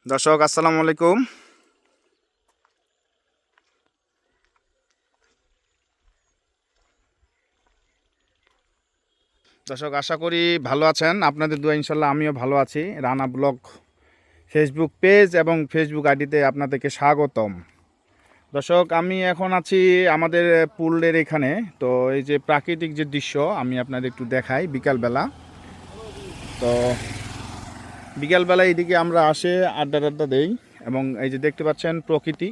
দর্শক আসসালামু আলাইকুম। দর্শক আশা করি ভালো আছেন। আপনাদের দোয়া ইনশাল্লাহ আমিও ভালো আছি। রানা ব্লগ ফেসবুক পেজ এবং ফেসবুক আইডিতে আপনাদেরকে স্বাগতম। দর্শক আমি এখন আছি আমাদের পুলের এখানে। তো এই যে প্রাকৃতিক যে দৃশ্য আমি আপনাদের একটু দেখাই বিকালবেলা। তো বিকালবেলা এইদিকে আমরা আসে আড্ডা দেই এবং এই যে দেখতে পাচ্ছেন প্রকৃতি,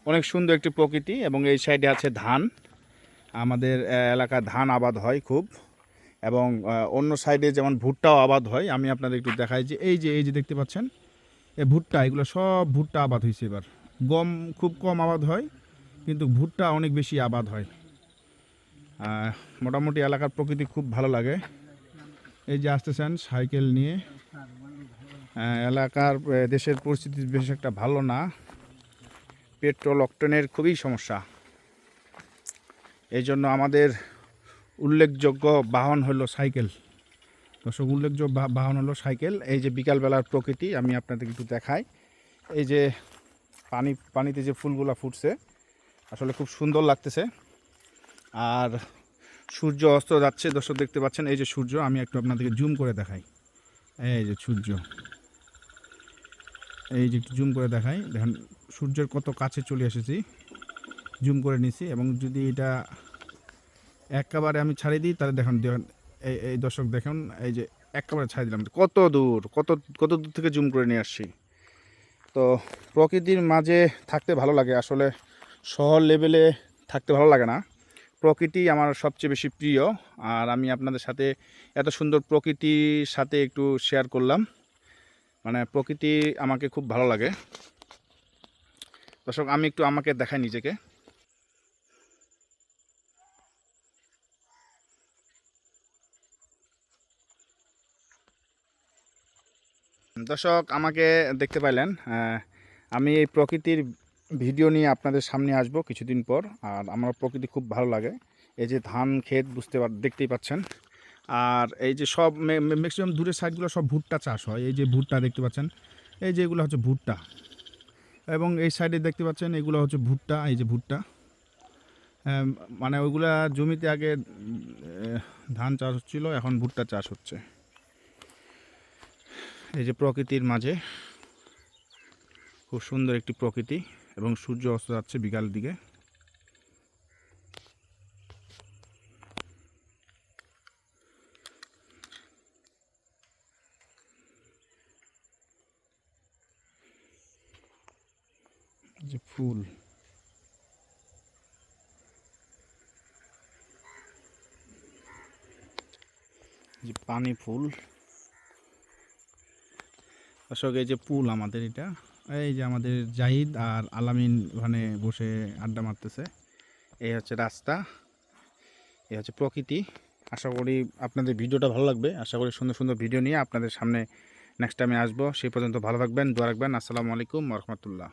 অনেক সুন্দর একটি প্রকৃতি এবং এই সাইডে আছে ধান। আমাদের এলাকায় ধান আবাদ হয় খুব, এবং অন্য সাইডে যেমন ভুট্টাও আবাদ হয়। আমি আপনাদের একটু দেখাই যে এই যে দেখতে পাচ্ছেন এই ভুট্টা, এগুলো সব ভুট্টা আবাদ হয়েছে এবার। গম খুব কম আবাদ হয়, কিন্তু ভুট্টা অনেক বেশি আবাদ হয়। মোটামুটি এলাকার প্রকৃতি খুব ভালো লাগে। এই যে আসতেছেন সাইকেল নিয়ে। এলাকার দেশের পরিস্থিতি বেশ একটা ভালো না, পেট্রোল অক্টেনের খুবই সমস্যা। এই জন্য আমাদের উল্লেখযোগ্য বাহন হলো সাইকেল। দর্শক উল্লেখযোগ্য বাহন হলো সাইকেল। এই যে বিকালবেলার প্রকৃতি আমি আপনাদের একটু দেখাই। এই যে পানিতে যে ফুলগুলো ফুটছে আসলে খুব সুন্দর লাগতেছে। আর সূর্য অস্ত যাচ্ছে দর্শক দেখতে পাচ্ছেন। এই যে সূর্য, আমি একটু আপনাদেরকে জুম করে দেখাই। এই যে সূর্য, এই যে একটু জুম করে দেখাই, দেখেন সূর্যের কত কাছে চলে এসেছি, জুম করে নিছি। এবং যদি এটা একেবারে আমি ছাড়িয়ে দিই তাহলে দেখুন এই দর্শক দেখুন, এই যে একেবারে ছাড়িয়ে দিলাম, কত দূর কত দূর থেকে জুম করে নিয়ে আসছি। তো প্রকৃতির মাঝে থাকতে ভালো লাগে আসলে, শহর লেভেলে থাকতে ভালো লাগে না। প্রকৃতি আমার সবচেয়ে বেশি প্রিয়। আর আমি আপনাদের সাথে এত সুন্দর প্রকৃতির সাথে একটু শেয়ার করলাম। মানে প্রকৃতি আমাকে খুব ভালো লাগে। দর্শক আমি একটু আমাকে দেখাই নিজেকে। দর্শক আমাকে দেখতে পাইলেন, আমি এই প্রকৃতির ভিডিও নিয়ে আপনাদের সামনে আসব কিছুদিন পর। আর আমার প্রকৃতি খুব ভালো লাগে। এই যে ধান ক্ষেত দেখতেই পাচ্ছেন। আর এই যে সব ম্যাক্সিমাম দূরের সাইডগুলো সব ভুট্টা চাষ হয়। এই যে ভুট্টা দেখতে পাচ্ছেন, এই যে এগুলো হচ্ছে ভুট্টা। এবং এই সাইডে দেখতে পাচ্ছেন এগুলো হচ্ছে ভুট্টা। এই যে ভুট্টা, মানে ওইগুলা জমিতে আগে ধান চাষ হচ্ছিল, এখন ভুট্টা চাষ হচ্ছে। এই যে প্রকৃতির মাঝে খুব সুন্দর একটি প্রকৃতি, এবং সূর্য অস্ত যাচ্ছে বিকাল দিকে। যে ফুল, যে পানি ফুল। দর্শক এই যে পুল আমাদের এটা, এই যে আমাদের জাহিদ আর আলামিন ওখানে বসে আড্ডা মারতেছে। এই হচ্ছে রাস্তা, এই হচ্ছে প্রকৃতি। আশা করি আপনাদের ভিডিওটা ভালো লাগবে। আশা করি সুন্দর সুন্দর ভিডিও নিয়ে আপনাদের সামনে নেক্সট টাইমে আসবো। সেই পর্যন্ত ভালো থাকবেন, দোয়া রাখবেন। আসসালামু আলাইকুম ওয়া রাহমাতুল্লাহ।